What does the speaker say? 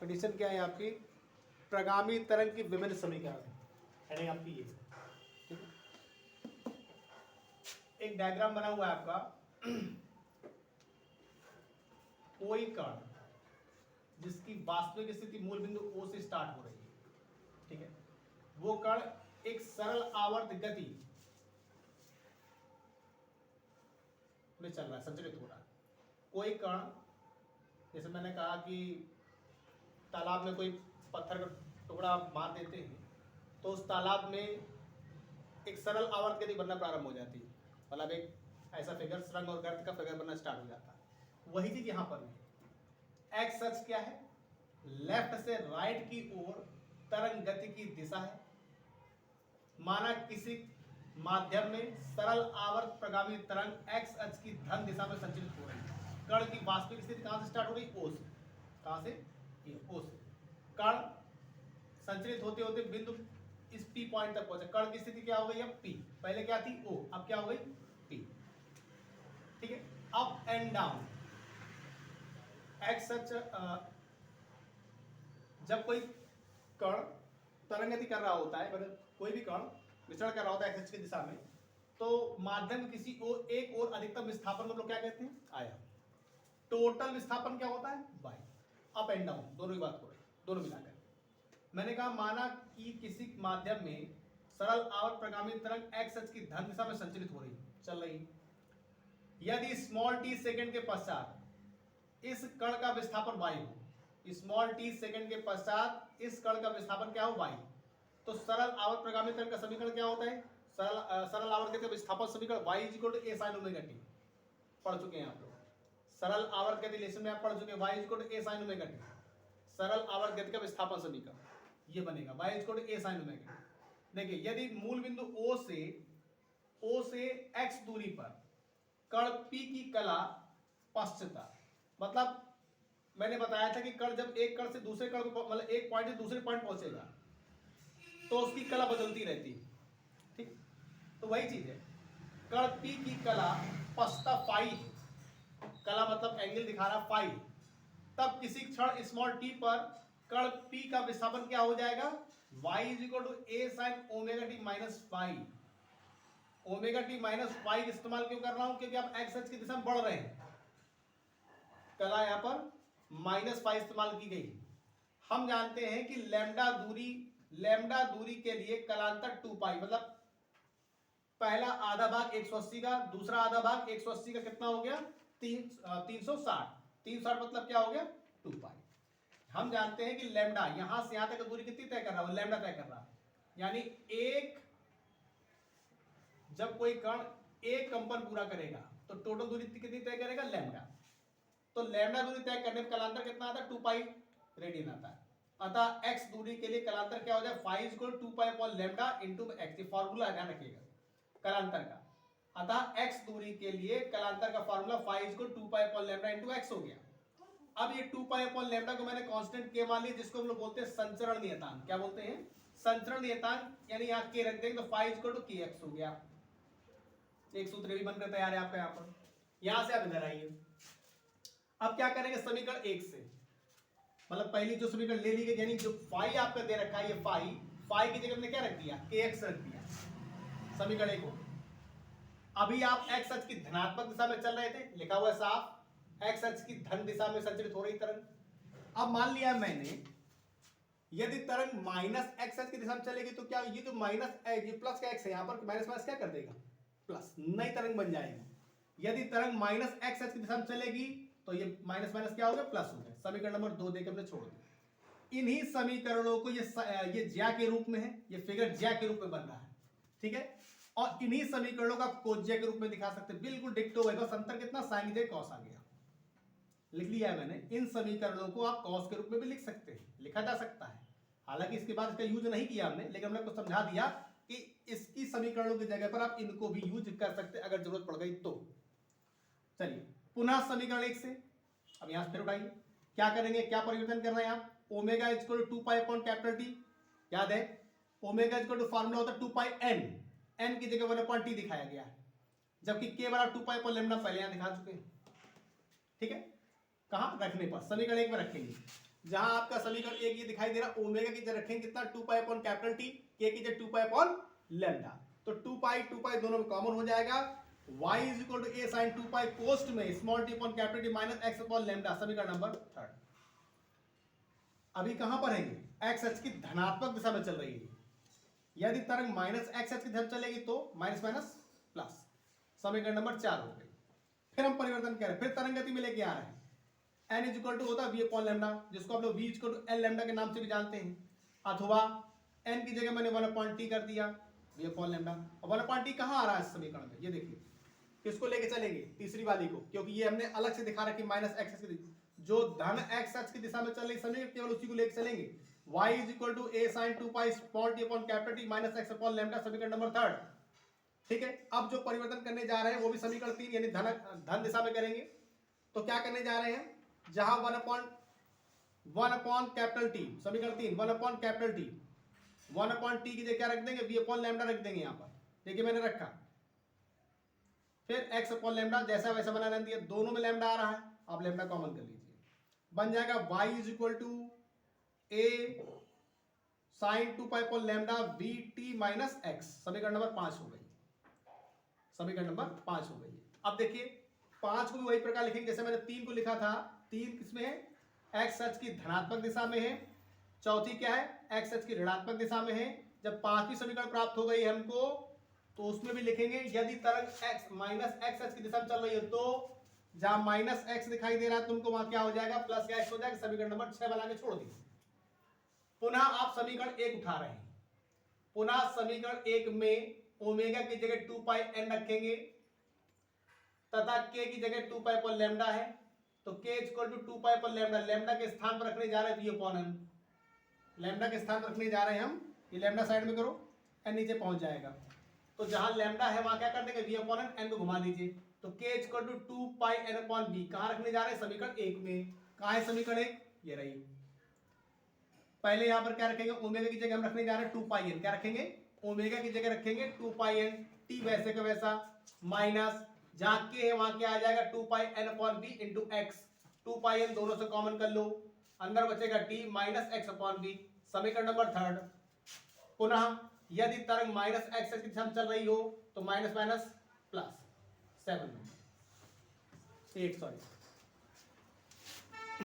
Condition क्या है आपकी, प्रगामी तरंग की विभिन्न समीकरण है आपकी ये, ठीक है। एक डायग्राम बना हुआ है आपका, कोई कण जिसकी वास्तविक स्थिति मूल बिंदु O से स्टार्ट हो रही है, ठीक है, वो कण एक सरल आवर्त गति में चल रहा है, संचलित हो रहा है। कोई कण, जैसे मैंने कहा कि तालाब में कोई पत्थर का टुकड़ा मार देते हैं तो उस तालाब में एक सरल आवर्त गति बनना प्रारंभ हो जाती है, मतलब एक ऐसा फिगर, सुरंग और गर्त का फिगर बनना स्टार्ट हो जाता है। वही चीज यहां पर है। एक्स अक्ष क्या है, लेफ्ट से राइट की ओर तरंग गति की दिशा है। माना किसी माध्यम में सरल आवर्त प्रगामी तरंग एक्स अक्ष की धन दिशा में संचलित हो रही है। कण की वास्तविक स्थिति कहां से स्टार्ट हो रही, ओ से। कहां से, ये ओ से। कण संचलित होते होते बिंदु इस पी पॉइंट तक पहुंचे। कण की स्थिति क्या हो गई, अब पी, पहले क्या थी ओ, अब क्या हो गई पी, ठीक है। अप एंड डाउन एक्स अक्ष, जब कोई कण तरंग गति कर रहा होता है, मतलब कोई भी कण विचरण कर रहा होता है एक्स अक्ष की दिशा में, तो माध्यम किसी एक और अधिकतम विस्थापन को हम लोग क्या कहते हैं, आयाम। टोटल विस्थापन क्या होता है, वाई। अप एंड डाउन दोनों की बात हो रही, दोनों मिलाकर। मैंने कहा माना कि किसी माध्यम में सरल आवर्त प्रगामी तरंग एक्स अक्ष की धन दिशा में संचलित हो रही, चल रही। यदि स्मॉल टी सेकंड के पश्चात इस कण का विस्थापन वाई हो, स्मॉल टी सेकंड के पश्चात इस कण का विस्थापन क्या हो, वाई, तो सरल आवर्त प्रगामी तरंग का समीकरण क्या होता है, सरल आवर्त के विस्थापन समीकरण y = a sin omega t। पढ़ चुके हैं आप लोग, सरल आवर्त गति रिलेशन में आप पढ़ चुके हैं, y = a sin omega t। सरल आवर्त गति का विस्थापन समीकरण ये बनेगा, y = a sin omega t। देखिए, यदि मूल बिंदु O से x दूरी पर कण P की कला पश्चता, मतलब मैंने बताया था कि कण जब एक कण से दूसरे कण को, मतलब एक पॉइंट से दूसरे पॉइंट पहुंचेगा तो उसकी कला बदलती रहती है, ठीक। तो वही चीज है, कण P की कला पश्चता फाई है, कला मतलब एंगल दिखा रहा फाई। तब किसी क्षण स्मॉल t पर कण P का विस्थापन क्या हो जाएगा, y = a sin omega t minus phi. Omega t minus phi इस्तेमाल क्यों कर रहा हूं, क्योंकि आप एक्स अक्ष की दिशा में बढ़ रहे हैं, कला यहां पर माइनस फाई इस्तेमाल की गई। हम जानते हैं कि लैम्डा दूरी के लिए कलांतर 2 पाई, मतलब पहला आधा भाग 180 का, दूसरा आधा भाग 180 का, कितना हो गया 360 मतलब क्या हो गया 2 पाई। हम जानते हैं कि लैम्डा यहां से यहां तक दूरी कितनी तय कर रहा है, लैम्डा तय कर रहा है, यानी जब कोई कण एक कंपन पूरा करेगा तो टोटल दूरी कितनी तय करेगा, लैम्डा। तो लैम्डा दूरी तय करने में कलांतर कितना आता है, 2 पाई रेडियन आता है। अतः x दूरी के लिए कलांतर क्या हो जाए, phi = 2 pi upon lambda into x। ये फार्मूला ध्यान रखिएगा कलांतर का। अतः x दूरी के लिए कलांतर का formula phi = 2 pi upon lambda into x हो गया। अब ये 2 पाई अपॉन लैम्डा को मैंने कांस्टेंट k मान लिया, जिसको हम लोग बोलते हैं संचरण नियतांक। क्या बोलते हैं, संचरण नियतांक, यानी यहां k रख देंगे तो फाई = kx हो गया। एक सूत्र भी बनकर तैयार है आपका यहां पर। यहां से आप इधर आइए, अब क्या करेंगे, समीकरण 1 से, मतलब पहली जो समीकरण ले ली गई, यानी जो फाई आपका दे रखा है, ये फाई की जगह हमने क्या रख दिया, kx रख दिया समीकरण 1 को। अभी आप x अक्ष की धनात्मक दिशा में चल रहे थे, लिखा हुआ है साफ, x अक्ष की धन दिशा में संचलित हो रही तरंग। अब मान लिया मैंने, यदि तरंग माइनस x अक्ष की दिशा में चलेगी तो क्या, ये जो माइनस ये प्लस का x है, यहां पर माइनस माइनस क्या कर देगा, प्लस, नई तरंग बन जाएगी। यदि तरंग माइनस x अक्ष की दिशा में चलेगी तो ये माइनस माइनस क्या हो गया, प्लस हो गया। समीकरण नंबर 2 देकर हमने छोड़ दिया। इन्हीं समीकरणों को ये ज्या के रूप में है, ये फिगर ज्या के रूप में बन रहा है, ठीक है। और इन्हीं समीकरणों का कोज्या के रूप में दिखा सकते हैं, बिल्कुल डिक्टो है, बस अंतर कितना, साइन दे कॉस आ गया, लिख लिया है मैंने। इन समीकरणों को आप कॉस के रूप में भी लिख सकते हैं, लिखा जा सकता है। हालांकि इसके बाद इसका यूज नहीं किया हमने, लेकिन हमने कुछ समझा दिया कि इसकी समीकरणों की जगह पर आप इनको भी यूज कर सकते हैं अगर जरूरत पड़ गई तो। चलिए पुनः समीकरण 1 से, अब यहां से फिर उठाइए, क्या करेंगे, क्या परिवर्तन करना है आप, omega = 2 pi upon capital T, याद है ओमेगा = फार्मूला होता है 2 पाई n की जगह 1/t दिखाया गया है, जबकि k = 2 पाई अपॉन लैम्डा पहले यहां दिखा चुके हैं, ठीक है। कहां रखने पर, समीकरण 1 में रखेंगे। जहां आपका समीकरण एक ये दिखाई दे रहा ओमेगा की जगह रखेंगे कितना 2 पाई अपॉन कैपिटल टी, के की जगह 2 पाई अपॉन लैम्डा, तो 2 पाई दोनों में कॉमन हो जाएगा। y is equal to a sin 2 pi कोस्ट में small T upon capital T minus x upon lambda, समीकरण नंबर 3। अभी कहां पर है ये, x अक्ष की धनात्मक दिशा में चल रही है। यदि तरंग माइनस x अक्ष की दिशा में चलेगी तो माइनस माइनस प्लस, समीकरण नंबर 4 हो गई। फिर हम परिवर्तन करें, फिर तरंग गति में लेके आ रहे हैं, n इज इक्वल टू होता है v अपॉन लैम्डा, जिसको आप लोग v is equal to l lambda के नाम से भी जानते हैं, अथवा n की जगह मैंने 1 अपॉन t कर दिया v अपॉन लैम्डा। और 1 अपॉन t कहां आ रहा है इस समीकरण में, ये देखिए किसको लेके चलेंगे, तीसरी वाली को, क्योंकि ये हमने अलग से दिखा रखी माइनस एक्स की, जो धन एक्स अक्ष की दिशा में चल रही समीकरण केवल उसी को लेके चलेंगे। y is equal to a sin 2 pi small t upon capital T minus x upon lambda, समीकरण नंबर 3। ठीक है, अब जो परिवर्तन करने जा रहे हैं वो भी समीकरण 3 यानी धन दिशा में करेंगे। तो क्या करने जा रहे हैं, जहां 1 अपॉन कैपिटल टी, समीकरण 3 1 upon capital T, 1 upon T की जगह क्या रख देंगे, v अपॉन लैम्डा रख देंगे। यहां पर देखिए मैंने रखा, फिर x अपॉन लैम्डा जैसा वैसा बना रहने दिया, दोनों में लैम्डा आ रहा है, आप लैम्डा कॉमन कर लीजिए, बन जाएगा y is equal to a sin 2 pi upon lambda v t minus x, समीकरण नंबर 5 हो गई, समीकरण नंबर 5 हो गई। अब देखिए 5 को भी वही प्रकार लिखेंगे जैसे मैंने 3 को लिखा था। 3 किसमें है, x अक्ष की धनात्मक दिशा में है, चौथी क्या है, x अक्ष की ऋणात्मक दिशा में है। जब पांचवी समीकरण प्राप्त हो गई हमको, तो उसमें भी लिखेंगे यदि तरंग x माइनस x अक्ष की दिशा में चल रही है, तो जहां माइनस x दिखाई दे रहा है तुमको वहां क्या हो जाएगा, प्लस x हो जाएगा, समीकरण नंबर 6 बना के छोड़ दीजिए। पुनः आप समीकरण 1 उठा रहे हैं, पुनः समीकरण 1 में ओमेगा की जगह 2 पाई n रखेंगे तथा k की जगह 2 पाई अपॉन लैम्डा है, तो k equal to 2 pi upon lambda, lambda के स्थान पर रखने जा रहे हैं v अपॉन n, लैम्डा के स्थान पर रखने जा रहे हैं हम, ये लैम्डा साइड में करो, n नीचे पहुंच जाएगा। तो जहां लैम्डा है वहां क्या कर देंगे, v अपॉन n को घुमा दीजिए, तो k equal to 2 pi n upon b कहां रखने जा रहे हैं, समीकरण 1 में। कहां है समीकरण 1, ये रही। पहले यहां पर क्या रखेंगे, ओमेगा की जगह हम रखने जा रहे हैं 2 पाई n, क्या रखेंगे, ओमेगा की जगह रखेंगे 2 पाई n, t वैसे का वैसा, माइनस जहां k है वहां क्या आ जाएगा 2 pi n upon b into x, 2 pi n दोनों से कॉमन कर लो, अंदर बचेगा t minus x upon b, समीकरण नंबर 3। पुनः यदि तरंग माइनस x की दिशा में चल रही हो तो माइनस माइनस प्लस 7 1 सॉरी